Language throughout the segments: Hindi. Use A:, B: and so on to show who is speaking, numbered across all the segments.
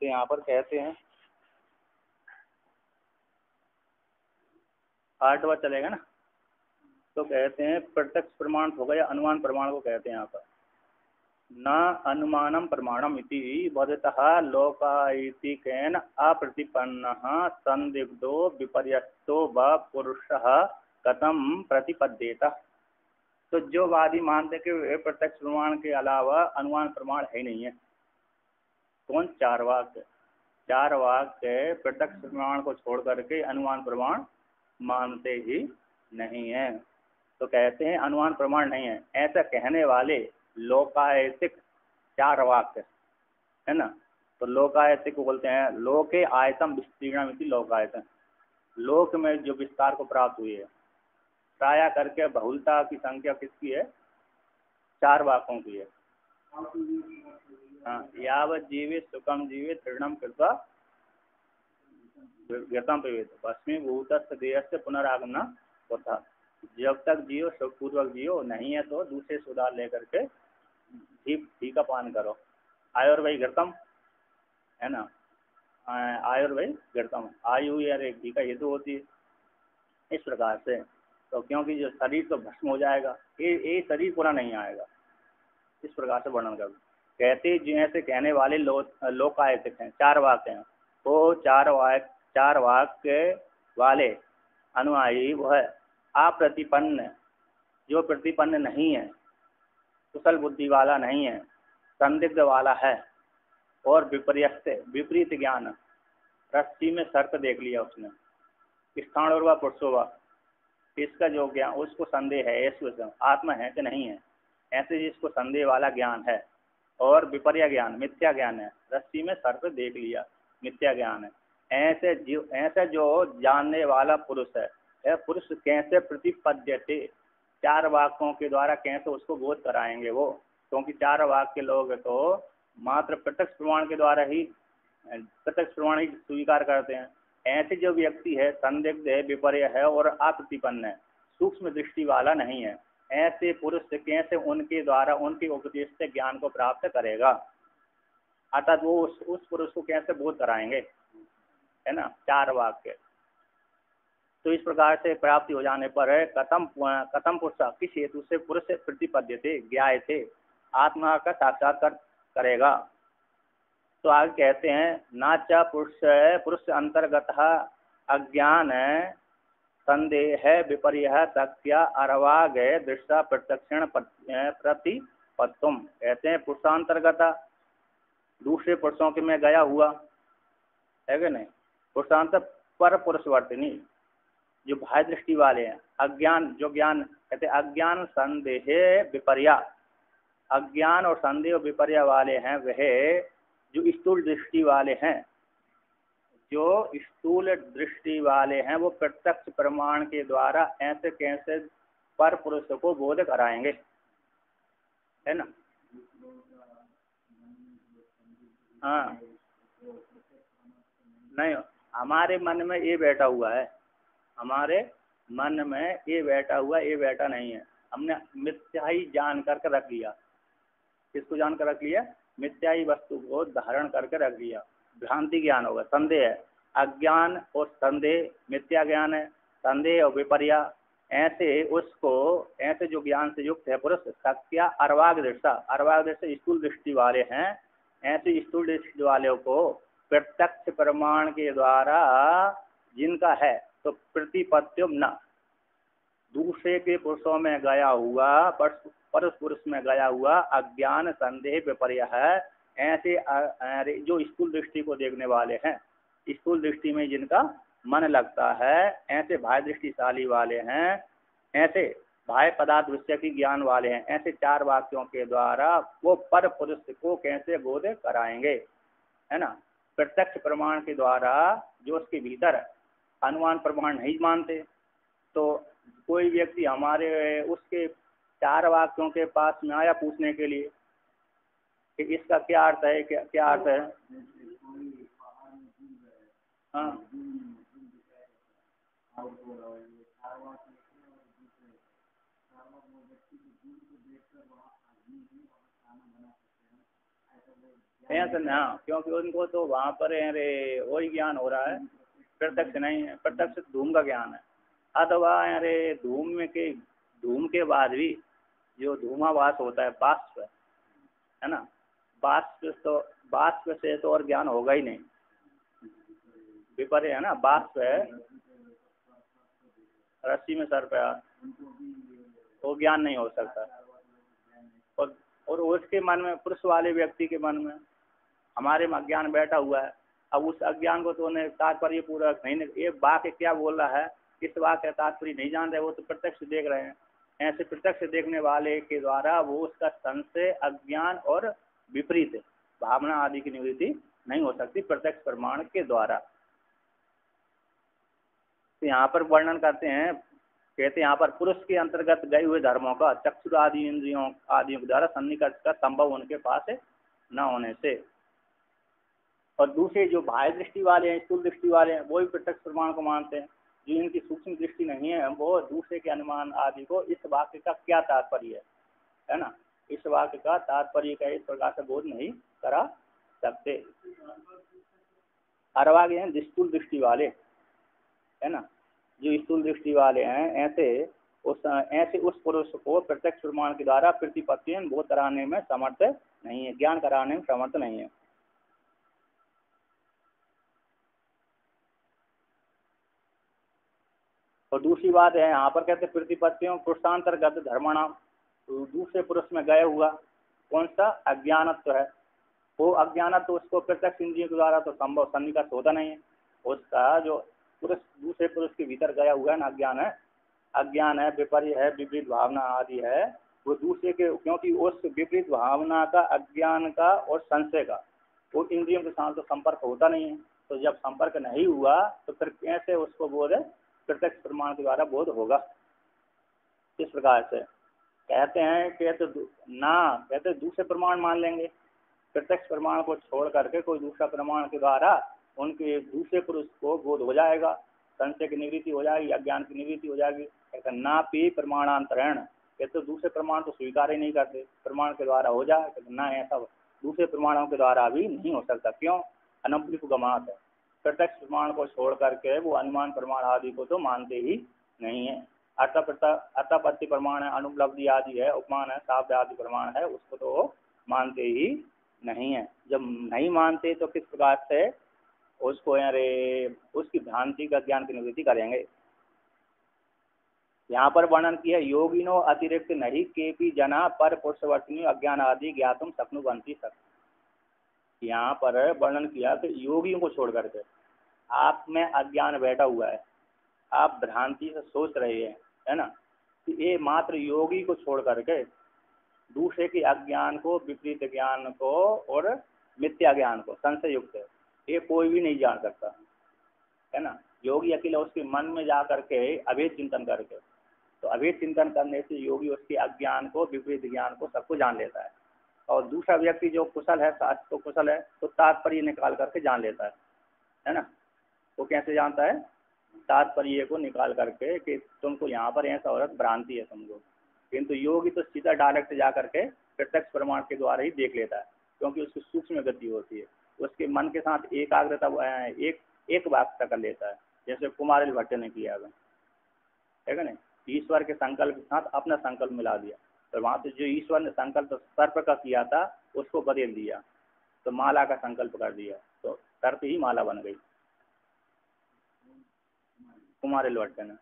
A: तो यहाँ पर कहते हैं 8वां चलेगा ना। तो कहते हैं प्रत्यक्ष प्रमाण हो गया, अनुमान प्रमाण को कहते हैं यहाँ पर। न अनुमानम प्रमाणम इति वदतः लोकायतिकेन अप्रतिपन्नः संदिग्धो विपर्यस्तो व पुरुषः कथम प्रतिपद्येत। तो जो वादी मानते कि प्रत्यक्ष प्रमाण के अलावा अनुमान प्रमाण है नहीं है। कौन? चार्वाक। चार्वाक प्रत्यक्ष प्रमाण को छोड़ करके अनुमान प्रमाण मानते ही नहीं है। तो कहते हैं अनुमान प्रमाण नहीं है। ऐसा कहने वाले लोकायतिक चार्वाक है ना। तो लोकायतिक को बोलते हैं लोके आयतम विस्तीर्णम इति लोकायतम। लोक में जो विस्तार को प्राप्त हुई है, प्राय करके बहुलता की संख्या किसकी है? चार्वाकों की है। हाँ, यावत जीवित सुखम जीवित तृणम कृत्वा व्यतम पिबेत भस्मीभूतस्य देहस्य पुनरागमन होता। जब तक जियो सुखपूर्वक जियो, नहीं है तो दूसरे सुधार लेकर के घी का पान करो। आयुर्वै घृतम है ना, आयुर्वै घृतम, आयु यार घी का हेतु होती है। इस प्रकार से तो क्योंकि जो शरीर तो भस्म हो जाएगा, ये शरीर पूरा नहीं आएगा। इस प्रकार से वर्णन कर कहते जैसे कहने वाले लोकायतिक हैं, चार वाक्य हैं। तो चार वाक्य वाले अनुयायी वह अप्रतिपन्न, जो प्रतिपन्न नहीं है, कुशल बुद्धि वाला नहीं है, संदिग्ध वाला है, और विपरीत ज्ञान, रस्सी में सर्प देख लिया उसने, स्थान और व पुरुषोवा, इसका जो ज्ञान उसको संदेह है, ऐसे आत्मा है कि नहीं है, ऐसे जिसको संदेह वाला ज्ञान है, और विपर्य ज्ञान मिथ्या ज्ञान है, रस्सी में सर्प देख लिया मिथ्या ज्ञान है। ऐसे जो जानने वाला पुरुष है, यह पुरुष कैसे प्रतिपद्यते, चार वाक्यों के द्वारा कैसे उसको बोध कराएंगे वो। क्योंकि चार वाक्य लोग तो मात्र प्रत्यक्ष प्रमाण के द्वारा ही प्रत्यक्ष प्रमाण ही स्वीकार करते हैं। ऐसे जो व्यक्ति है संदिग्ध है, विपर्य है और अप्रतिपन्न है, सूक्ष्म दृष्टि वाला नहीं है, ऐसे पुरुष कैसे उनके द्वारा उनके उपदेश से ज्ञान को प्राप्त करेगा। अर्थात वो उस पुरुष को कैसे बोध कराएंगे, है ना, चार वाक्य। तो इस प्रकार से प्राप्ति हो जाने पर कथम पुरुष, किस हेतु से पुरुष से प्रतिपद्य थे, ज्ञाय थे, आत्मा का साक्षात्कार करेगा। तो आगे कहते हैं नाचा पुरुष अंतर्गत अज्ञान संदेह विपर्य तथ्या अरवाग दृष्टा प्रत्यक्षण प्रतिपत्तुम। कहते हैं पुरुषांतर्गत, दूसरे पुरुषों के में गया हुआ है कि नहीं, पुरुषांतर पर पुरुषवर्तिनी, जो बाह्य दृष्टि वाले हैं, अज्ञान जो ज्ञान कहते हैं अज्ञान संदेह विपर्या, अज्ञान और संदेह विपर्य वाले हैं वह जो स्थूल दृष्टि वाले हैं, जो स्थूल दृष्टि वाले हैं वो प्रत्यक्ष प्रमाण के द्वारा ऐसे कैसे पर पुरुष को बोध कराएंगे, है ना। हाँ, नहीं, हमारे मन में ये बैठा हुआ है, हमारे मन में ये बैठा हुआ, ये बैठा नहीं है। हमने मिथ्या ही जान करके रख लिया। किसको जान कर रख लिया? मिथ्या ही वस्तु को धारण करके रख लिया, भ्रांति ज्ञान होगा। संदेह है, अज्ञान और संदेह मिथ्या ज्ञान है, संदेह और विपर्या, ऐसे उसको ऐसे जो ज्ञान से युक्त है पुरुष सत्या अर्वाग दृष्टा स्थूल दृष्टि वाले हैं, ऐसे स्थूल दृष्टि वालों को प्रत्यक्ष प्रमाण के द्वारा जिनका है तो प्रतिपत्तिम न, दूसरे के पुरुषों में गया हुआ परस पुरुष में गया हुआ अज्ञान संदेह विपर्य है, ऐसे जो स्थूल दृष्टि को देखने वाले हैं, स्थूल दृष्टि में जिनका मन लगता है, ऐसे बाह्य दृष्टिशाली वाले हैं, ऐसे बाह्य पदार्थ विषय की ज्ञान वाले हैं, ऐसे चार वाक्यों के द्वारा वो पर पुरुष को कैसे बोध कराएंगे, है ना। प्रत्यक्ष प्रमाण के द्वारा जो उसके भीतर अनुमान प्रमाण नहीं मानते, तो कोई व्यक्ति हमारे उसके चार वाक्यों के पास में आया पूछने के लिए कि इसका क्या अर्थ है, क्या अर्थ है। हाँ, ऐसे ना, क्योंकि उनको तो वहाँ पर अरे वही ज्ञान हो रहा है, प्रत्यक्ष नहीं है। प्रत्यक्ष धूम का ज्ञान है। अथवा अरे धूम के बाद भी जो धूमाभास होता है, बाष्प है ना, बाष्प से तो और ज्ञान होगा ही नहीं। विपर्य है ना, बाष्प है, रस्सी में सर पे वो ज्ञान नहीं हो सकता। और उसके मन में, पुरुष वाले व्यक्ति के मन में हमारे में अज्ञान बैठा हुआ है। अब उस अज्ञान को तो उन्हें तात्पर्य पूर्वक नहीं, ये वाक्य क्या बोल रहा है, किस वाक्य तात्पर्य नहीं जान रहे, वो तो प्रत्यक्ष देख रहे हैं। ऐसे प्रत्यक्ष देखने वाले के द्वारा वो उसका संशय, अज्ञान और विपरीत भावना आदि की निवृत्ति नहीं हो सकती प्रत्यक्ष प्रमाण के द्वारा। तो यहाँ पर वर्णन करते हैं, कहते हैं यहाँ पर पुरुष के अंतर्गत गए हुए धर्मों का चक्षु आदि इंद्रियों आदि के द्वारा सन्निकर्ष का संभव उनके पास न होने से, और दूसरे जो बाह्य दृष्टि वाले हैं, स्थूल दृष्टि वाले हैं, वो भी प्रत्यक्ष प्रमाण को मानते हैं। जो इनकी सूक्ष्म दृष्टि नहीं है, वो दूसरे के अनुमान आदि को इस वाक्य का क्या तात्पर्य है ना, इस वाक्य का तात्पर्य का इस प्रकार से बोध नहीं करा सकते। और आगे हैं स्थूल दृष्टि वाले, है ना, जो स्थूल दृष्टि वाले हैं, ऐसे उस पुरुष को प्रत्यक्ष प्रमाण के द्वारा प्रतिपत्ति बोध कराने में समर्थ नहीं है, ज्ञान कराने में समर्थ नहीं है। और दूसरी बात है यहाँ पर कहते प्रतिपत्तियों पुरुषांतर्गत धर्मणाम, तो दूसरे पुरुष में गए हुआ कौन सा अज्ञानत्व है, वो अज्ञानत्व उसको प्रत्यक्ष इंद्रियों के द्वारा तो संभव सन्निकर्ष होता नहीं है। उसका जो पुरुष दूसरे पुरुष के भीतर गया हुआ है ना, अज्ञान है, विपर्य है, विपरीत भावना आदि है, वो दूसरे के, क्योंकि उस विपरीत भावना का, अज्ञान का और संशय का वो इंद्रियों के साथ तो संपर्क होता नहीं है। तो जब संपर्क नहीं हुआ तो फिर कैसे उसको बोध प्रत्यक्ष प्रमाण के द्वारा बोध होगा। इस प्रकार से कहते हैं, कहते दूसरे प्रमाण मान लेंगे, प्रत्यक्ष प्रमाण को छोड़ करके कोई दूसरा प्रमाण के द्वारा उनके दूसरे पुरुष को बोध हो जाएगा, संशय की निवृत्ति हो जाएगी, अज्ञान की निवृत्ति हो जाएगी। कहते नापि प्रमाणांतरण, कहते दूसरे प्रमाण तो स्वीकार ही नहीं करते, प्रमाण के द्वारा हो जाए, कहते ना, ऐसा दूसरे प्रमाणों के द्वारा भी नहीं हो सकता। क्यों? अनुपलिप्तगमात् है, प्रत्यक्ष प्रमाण को छोड़ करके वो अनुमान प्रमाण आदि को तो मानते ही नहीं है। अर्थापत्ति प्रमाण है, अनुपलब्धि आदि है, उपमान है, शाब्द आदि प्रमाण है, उसको तो मानते ही नहीं है। जब नहीं मानते तो किस प्रकार से उसको उसकी भ्रांति का ज्ञान की निवृत्ति करेंगे। यहाँ पर वर्णन किया योगिनो अतिरिक्त नहीं केपि जना पर पुरुषवर्तिनी अज्ञान आदि ज्ञातुम शक्नुवन्ति सक। यहाँ पर वर्णन किया कि योगियों को छोड़ करके आप में अज्ञान बैठा हुआ है, आप भ्रांति से सोच रहे हैं, है ना, कि ये मात्र योगी को छोड़ करके दूसरे के अज्ञान को, विपरीत ज्ञान को और मिथ्या ज्ञान को, संशय युक्त है, ये कोई भी नहीं जान सकता, है ना। योगी अकेला उसके मन में जा करके अभेद चिंतन करके, तो अभेद चिंतन करने से योगी उसके अज्ञान को, विपरीत ज्ञान को, सबको जान लेता है। और दूसरा व्यक्ति जो कुशल है, शास्त्र तो कुशल है, तो तात्पर्य निकाल करके जान लेता है ना। वो कैसे जानता है? तात्पर्य को निकाल करके कि तुमको यहाँ पर ऐसा औरत भ्रांति है समझो। किंतु योगी तो सीधा डायरेक्ट जा करके प्रत्यक्ष प्रमाण के द्वारा ही देख लेता है, क्योंकि उसकी सूक्ष्म गति होती है, उसके मन के साथ एकाग्रता एक वाक्यता कर लेता है, जैसे कुमारिल भट्ट ने किया है ना, ईश्वर के संकल्प के साथ अपना संकल्प मिला दिया, तो वहाँ से जो ईश्वर ने संकल्प सर्प का किया था उसको बदल दिया, तो माला का संकल्प कर दिया, तो सर्प ही माला बन गई। कुमारिल भट्ट ने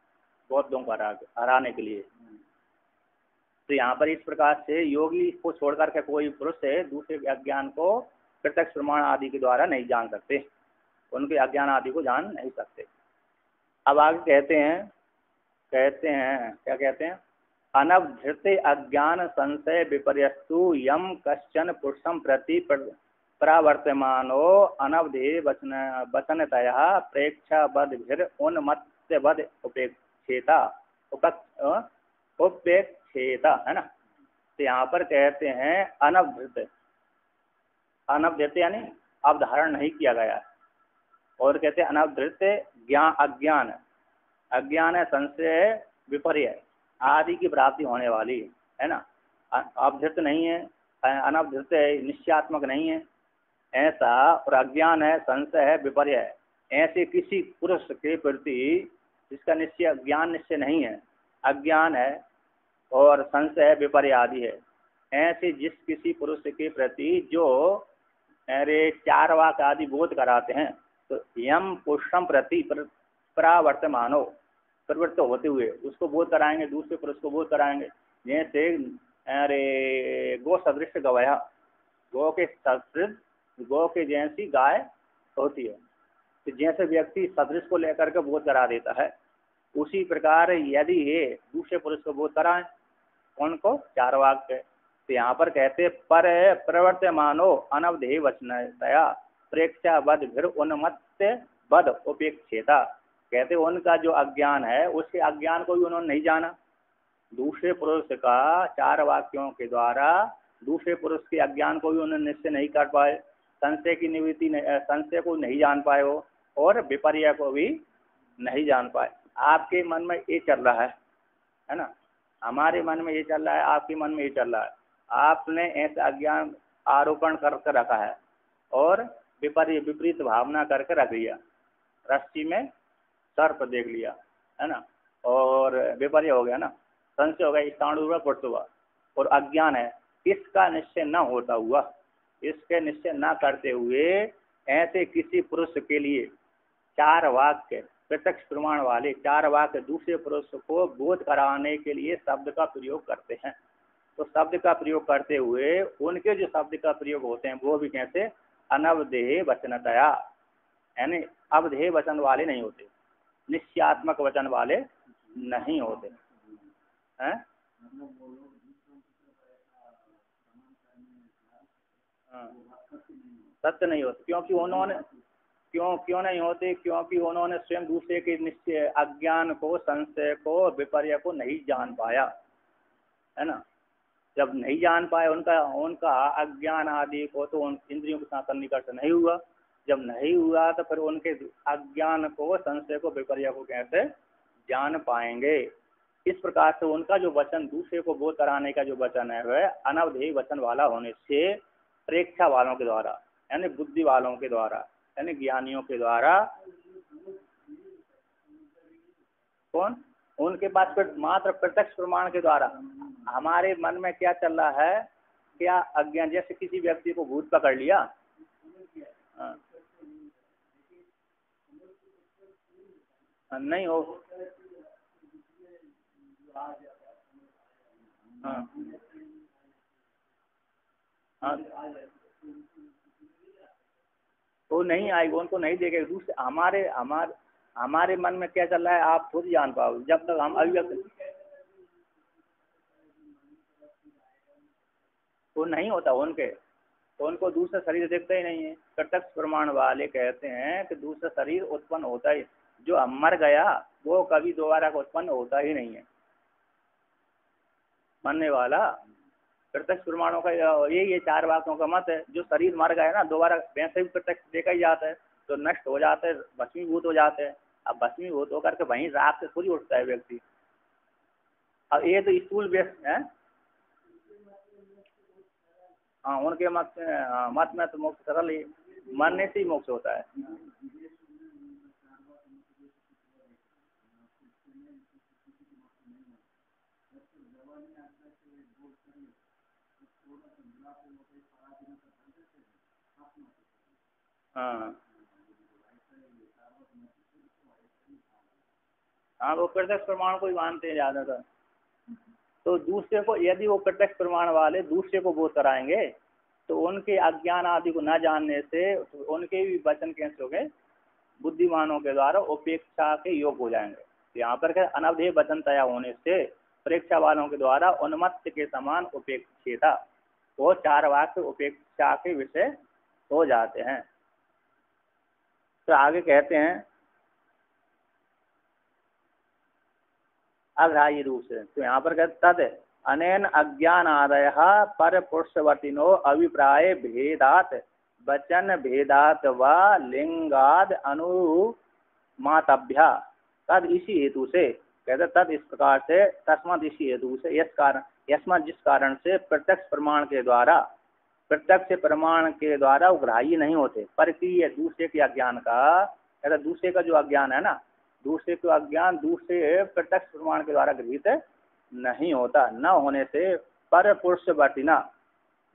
A: बौद्धों को हराने के लिए। तो यहाँ पर इस प्रकार से योगी को छोड़ करके कोई पुरुष है दूसरे के अज्ञान को प्रत्यक्ष प्रमाण आदि के द्वारा नहीं जान सकते, उनके अज्ञान आदि को जान नहीं सकते। अब आगे कहते हैं क्या कहते हैं, अनवधृत अज्ञान संशय विपर्यस्तु यम कश्चन पुरुषम प्रति प्रावर्तमानो अनवधि वचनतया प्रेक्षाबद्भिर उन्मत्तवद उपेक्षेता है ना। तो यहाँ पर कहते हैं अनवधृत यानी अवधारण नहीं किया गया, और कहते हैं अनवधृत अज्ञान है, संशय, विपर्य आदि की प्राप्ति होने वाली, है ना। अवधृत नहीं है, अनवधृत है, निश्चयात्मक नहीं है, ऐसा, और अज्ञान है, संशय है, विपर्य है, ऐसे किसी पुरुष के प्रति जिसका निश्चय ज्ञान निश्चय नहीं है, अज्ञान है और संशय है, विपर्य आदि है, ऐसे जिस किसी पुरुष के प्रति जो अरे चार वाक आदि बोध कराते हैं, तो यम पुष्टम प्रति परावर्तमानो, प्रवृत्त होते हुए उसको बोध कराएंगे, दूसरे पुरुष को बोध कराएंगे। जैसे अरे गो सदृश गवया, गौ के सदृश, गौ के जैसी गाय होती है, तो जैसे व्यक्ति सदृश को लेकर के बोध करा देता है, उसी प्रकार यदि ये दूसरे पुरुष को बोध कराएं, कौन को? चार वाक के। तो यहाँ पर कहते पर प्रवर्तमानो अनवधेय वचनतया प्रेक्षा बद फिर उन्मत्त बद उपेक्षेता, कहते उनका जो अज्ञान है उसके अज्ञान को भी उन्होंने नहीं जाना, दूसरे पुरुष का चार वाक्यों के द्वारा दूसरे पुरुष के अज्ञान को भी उन्होंने निश्चय नहीं कर पाए, संशय की निवृत्ति, संशय को नहीं जान पाए हो, और विपर्य को भी नहीं जान पाए। आपके मन में ये चल रहा है ना, हमारे मन में ये चल रहा है, आपके मन में ये चल रहा है, आपने ऐसा अज्ञान आरोपण करके रखा है और विपर्य विपरीत भावना करके रख लिया, रस्सी में सर्प देख लिया है ना, और विपर्य हो गया ना, संशय हो गया, स्थाणु पुट हुआ, और अज्ञान है, इसका निश्चय न होता हुआ, इसके निश्चय न करते हुए ऐसे किसी पुरुष के लिए चार वाक्य प्रत्यक्ष प्रमाण वाले चार वाक्य दूसरे पुरुष को बोध कराने के लिए शब्द का प्रयोग करते हैं। तो शब्द का प्रयोग करते हुए उनके जो शब्द का प्रयोग होते हैं वो भी कैसे? अनवधेय वचनतया, यानी अवधेय वचन वाले नहीं होते, निश्चयात्मक वचन वाले नहीं होते हैं। सत्य नहीं होते, क्योंकि उन्होंने क्यों नहीं होते? क्योंकि उन्होंने स्वयं दूसरे के निश्चय अज्ञान को, संशय को, विपर्य को नहीं जान पाया, है ना। जब नहीं जान पाए उनका अज्ञान आदि को, तो उन इंद्रियों के साथ सन्निकर्ष नहीं हुआ, जब नहीं हुआ तो फिर उनके अज्ञान को, संशय को, विपर्य को कैसे जान पाएंगे? इस प्रकार से उनका जो वचन दूसरे को बोध कराने का जो वचन है वह अनवधेय वचन वाला होने से प्रेक्षा वालों के द्वारा, यानी बुद्धि वालों के द्वारा, यानी ज्ञानियों के द्वारा, कौन? उनके पास मात्र प्रत्यक्ष प्रमाण के द्वारा। हमारे मन में क्या चल रहा है? क्या अज्ञान, जैसे किसी व्यक्ति को भूत पकड़ लिया, नहीं हो, वो नहीं आएगा, उनको नहीं देखेगा। दूसरे हमारे मन में क्या चल रहा है आप खुद जान पाओ, जब तक हम अभिव्यक्त वो नहीं होता उनको दूसरा शरीर देखता ही नहीं है। प्रत्यक्ष प्रमाण वाले कहते हैं कि दूसरा शरीर उत्पन्न होता ही, जो मर गया वो कभी दोबारा उत्पन्न होता ही नहीं है। मरने वाला प्रत्यक्ष प्रमाणों का ये चार वाक्यों का मत है। जो शरीर मर गया ना, दोबारा वैसे भी प्रत्यक्ष देखा ही जाता है, तो नष्ट हो जाते हैं, भस्मीभूत हो जाते हैं। अब भस्मीभूत होकर के वहीं राख से थोड़ी उठता है व्यक्ति। अब ये तो स्थूल व्यस्त है। हाँ, उनके मत में तो मोक्ष सरल ही, मरने से ही मोक्ष होता है। हाँ, वो प्रत्यक्ष प्रमाण को ही मानते हैं ज्यादातर। तो दूसरे को, यदि वो प्रत्यक्ष प्रमाण वाले दूसरे को बोध कराएंगे तो उनके अज्ञान आदि को न जानने से उनके भी वचन कैसे हो गए? बुद्धिमानों के द्वारा उपेक्षा के योग हो जाएंगे। यहाँ पर क्या? अनवधेय वचन तया होने से परीक्षा वालों के द्वारा उन्मत्त के समान उपेक्षिता, वो चार वाक्य उपेक्षा के विषय हो जाते हैं। तो आगे कहते हैं अग्राह्य रूप से। तो यहाँ पर कहते तद अनेन अज्ञान आदय पर पुरुषवर्तिनो अभिप्राय भेदात वचन भेदात व लिंगाद अनुमातभ्या, तद इसी हेतु से कहते, तद इस प्रकार से, तस्मात् इसी हेतु से, यस्मात् जिस कारण से प्रत्यक्ष प्रमाण के द्वारा प्रत्यक्ष प्रमाण के द्वारा ग्राह्य नहीं होते, पर कि ये दूसरे के अज्ञान का, या दूसरे का जो अज्ञान है ना, दूसरे का अज्ञान दूसरे प्रत्यक्ष प्रमाण के द्वारा गृहित नहीं होता। न होने से पर पुरुषवर्तिना,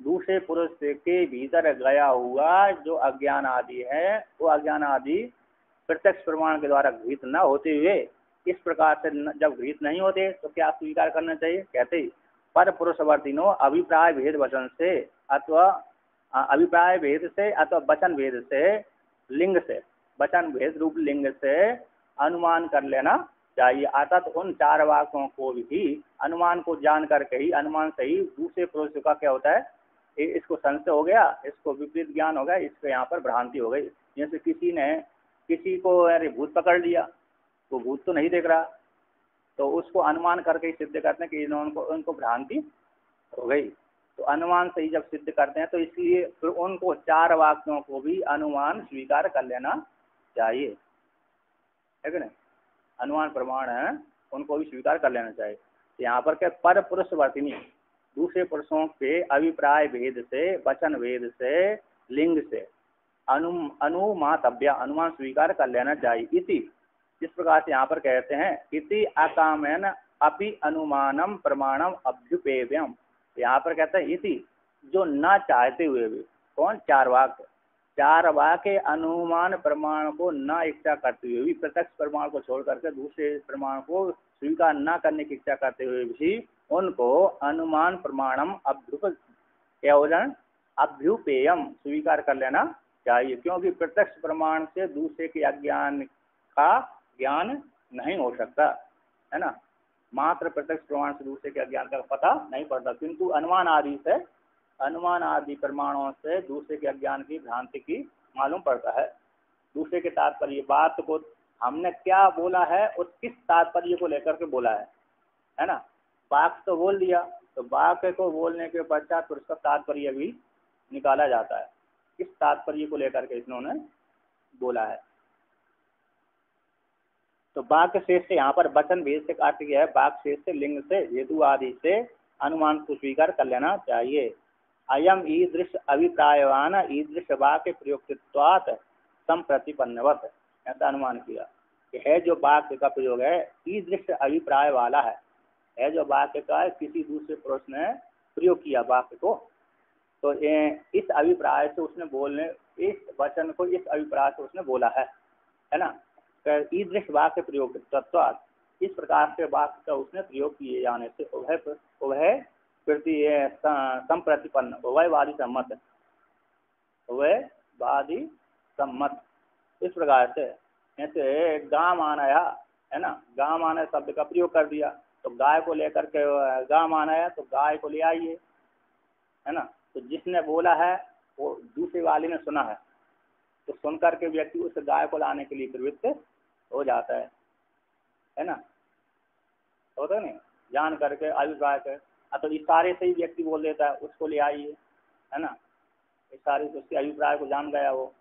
A: दूसरे पुरुष के भीतर गया हुआ जो अज्ञान आदि है, वो अज्ञान आदि प्रत्यक्ष प्रमाण के द्वारा गृहित न होते हुए, इस प्रकार से जब गृहित नहीं होते तो क्या स्वीकार करना चाहिए? कहते ही पर पुरुषवर्तिनो अभिप्राय भेद वचन से अथवा अभिप्राय भेद से अथवा वचन भेद से, लिंग से, वचन भेद रूप लिंग से अनुमान कर लेना चाहिए। अर्थात उन चार वाक्यों को भी अनुमान को जान करके ही, अनुमान से ही दूसरे पुरुष का क्या होता है, इसको संशय हो गया, इसको विपरीत ज्ञान हो गया, इसको यहाँ पर भ्रांति हो गई। जैसे किसी ने किसी को अरे भूत पकड़ लिया, तो भूत तो नहीं देख रहा, तो उसको अनुमान करके ही सिद्ध करते हैं कि उनको भ्रांति हो गई। तो अनुमान से ही जब सिद्ध करते हैं तो इसलिए फिर उनको चार वाक्यों को भी अनुमान स्वीकार कर लेना चाहिए, है कि नहीं? अनुमान प्रमाण है, उनको भी स्वीकार कर लेना चाहिए। तो यहाँ पर क्या, पर पुरुषवर्तिनी, दूसरे पुरुषों के अभिप्राय भेद से, वचन भेद से, लिंग से अनुमातव्य, अनुमान स्वीकार कर लेना चाहिए। इति, इस प्रकार से यहाँ पर कहते हैं इति अकामेन अपि अनुमानम प्रमाणम अभ्युपेयम। यहाँ पर कहते हैं इति, जो न चाहते हुए भी, कौन? चार वाक्य, चार वाक्य अनुमान प्रमाण को न इच्छा करते हुए भी, प्रत्यक्ष प्रमाण को छोड़ करके दूसरे प्रमाण को स्वीकार न करने की इच्छा करते हुए भी उनको अनुमान प्रमाणम अभ्युपेयम स्वीकार कर लेना चाहिए। क्योंकि प्रत्यक्ष प्रमाण से दूसरे के अज्ञान का ज्ञान नहीं हो सकता, है ना। मात्र प्रत्यक्ष प्रमाण से दूसरे के अज्ञान का पता नहीं पड़ता, किंतु अनुमान आदि से, अनुमान आदि प्रमाणों से दूसरे के अज्ञान की भ्रांति की मालूम पड़ता है। दूसरे के तात्पर्य, बात को हमने क्या बोला है उस किस तात्पर्य को लेकर के बोला है ना। वाक्य तो बोल दिया, तो वाक्य को बोलने के पश्चात फिर उसका तात्पर्य भी निकाला जाता है, किस तात्पर्य को लेकर के इन्होंने बोला है। तो वाक्य शेष से यहाँ पर वचन भेद से काट गया है, वाक्य शेष से, लिंग से, हेतु आदि से अनुमान को स्वीकार कर लेना चाहिए। अयम ईदृश अभिप्रायवान ईदृश वाक्य प्रयोक्तत्वात् संप्रतिपन्नवत्, ऐसा अनुमान किया कि है जो वाक्य का प्रयोग है ईदृश अभिप्राय वाला है जो वाक्य का किसी दूसरे पुरुष ने प्रयोग किया वाक्य को, तो इस अभिप्राय से उसने बोलने, इस वचन को इस अभिप्राय से उसने बोला है ना। ईदृश वाक्य प्रयोग तत्वात्, इस प्रकार से वाक्य का उसने प्रयोग किए जाने से वह संप्रतिपन्न, उभयवादी सम्मत, उभयवादी सम्मत। इस प्रकार से जैसे गाम आनाया, है ना, गाम आना शब्द का प्रयोग कर दिया, तो गाय को लेकर के गाम आनाया, तो गाय को ले आइए, है ना। तो जिसने बोला है वो दूसरे वाले ने सुना है, तो सुन करके व्यक्ति उस गाय को लाने के लिए प्रवृत्त हो जाता है ना, होता नहीं, जान करके अभिप्राय कर, तो इशारे से ही व्यक्ति बोल देता है उसको ले आइए, है ना। इशारे से उसके अभिप्राय को जान गया, वो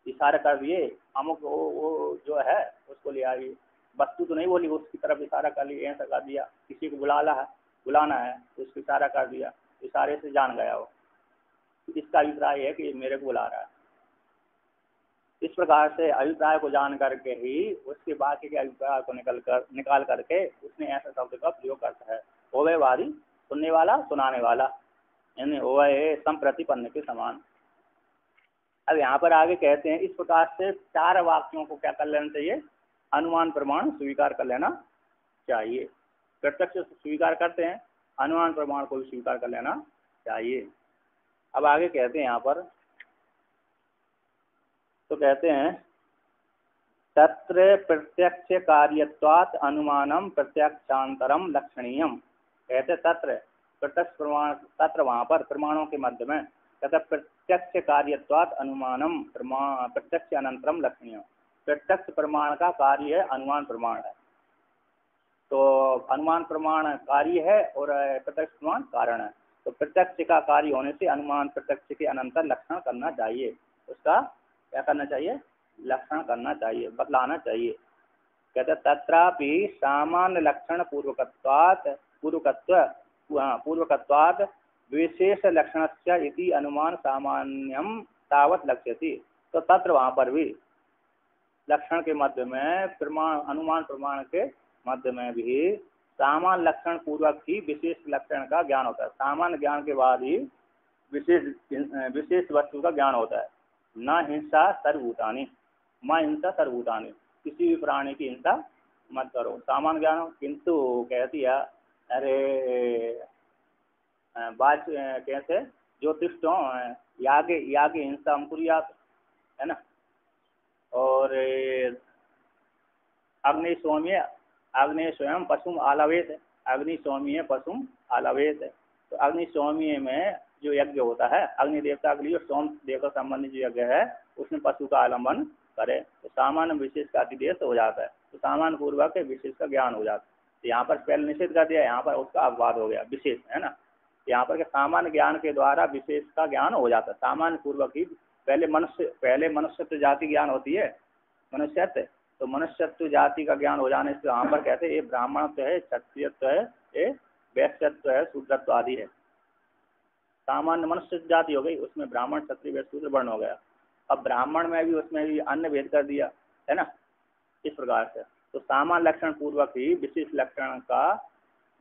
A: इशारा कर दिए अमुक वो जो है उसको ले आइए, वस्तु तो नहीं बोली, उसकी तरफ इशारा कर लिया, ऐसा कर दिया, किसी को बुलाना है तो उसको इशारा कर दिया, इशारे से जान गया वो, इसका अभिप्राय है कि मेरे को बुला रहा है। इस प्रकार से अभिप्राय को जान करके ही उसके बाकी के अभिप्राय को निकाल करके उसने ऐसा शब्द का प्रयोग करता है, उभयवादी, सुनने वाला सुनाने वाला, यानी उभय संप्रतिपन्न के समान। अब यहाँ पर आगे कहते हैं इस प्रकार से चार वाक्यों को क्या कर लेना चाहिए, अनुमान प्रमाण स्वीकार कर लेना चाहिए। प्रत्यक्ष स्वीकार करते हैं, अनुमान प्रमाण को भी स्वीकार कर लेना चाहिए। अब आगे कहते हैं यहाँ पर, तो कहते हैं तत्र प्रत्यक्ष कार्यत्वात् अनुमानम प्रत्यक्षांतरम लक्षणीयम। कहते तत्र प्रत्यक्ष प्रमाण, तत्र वहाँ पर प्रमाणों के मध्य में, कहते प्रत्यक्ष कार्यत्वात् अनुमानम प्रत्यक्ष अनंतरम लक्षणीयम। प्रत्यक्ष प्रमाण का कार्य है, अनुमान प्रमाण है, तो अनुमान प्रमाण कार्य है और प्रत्यक्ष प्रमाण कारण है। तो प्रत्यक्ष का कार्य होने से अनुमान प्रत्यक्ष के अनंतर लक्षण करना चाहिए, उसका क्या करना चाहिए, लक्षण करना चाहिए, बतलाना चाहिए। कहते तत्रापि सामान्य लक्षण पूर्वकत्वात् विशेष लक्षणस्य इति अनुमान सामान्यम तावत लक्ष्यति। तो तत्र वहाँ पर भी लक्षण के मध्य में प्रमाण अनुमान प्रमाण के मध्य में भी सामान्य लक्षण पूर्वक ही विशेष लक्षण का ज्ञान होता है। सामान्य ज्ञान के बाद ही विशेष वस्तु का ज्ञान होता है। न हिंसा सर्वभूतानि, माँ हिंसा सर्वभूतानि, किसी भी प्राणी की हिंसा मत करो, सामान्य ज्ञान हो। किंतु कहती है अरे बात कैसे ज्योतिष यागे यागे हिंसा अंकुरियात, है ना। और अग्नि सौम्य, अग्नि स्वयं पशुम आलवेत, अग्नि सौम्य पशुम आलवेत। तो अग्नि सौम्य में जो यज्ञ होता है अग्नि देवता के लिए, सोम देवता संबंधी जो यज्ञ है उसमें पशु का आलम्बन करे तो सामान्य विशेष का अधिदेश हो जाता है। तो सामान्य पूर्वक विशेष का ज्ञान हो जाता है। तो यहाँ पर पहले निषेध कर दिया, यहाँ पर उसका अपवाद हो गया विशेष, है ना। यहाँ पर सामान्य ज्ञान के द्वारा विशेष का ज्ञान हो जाता है। सामान्य पूर्वक ही पहले मनुष्यत्व जाति ज्ञान होती है, मनुष्यत्व। तो मनुष्यत्व जाति का ज्ञान हो जाने से यहाँ पर कहते हैं ये ब्राह्मणत्व है, क्षत्रियत्व है, ये वैश्यत्व है, शूद्रत्व आदि है। सामान्य मनुष्य जाति हो गई, उसमें ब्राह्मण क्षत्रिय वैश्य शूद्र वर्ण हो गया। अब ब्राह्मण में भी उसमें भी अन्य भेद कर दिया, है ना, इस प्रकार से। तो सामान्य लक्षण पूर्वक ही विशेष लक्षण का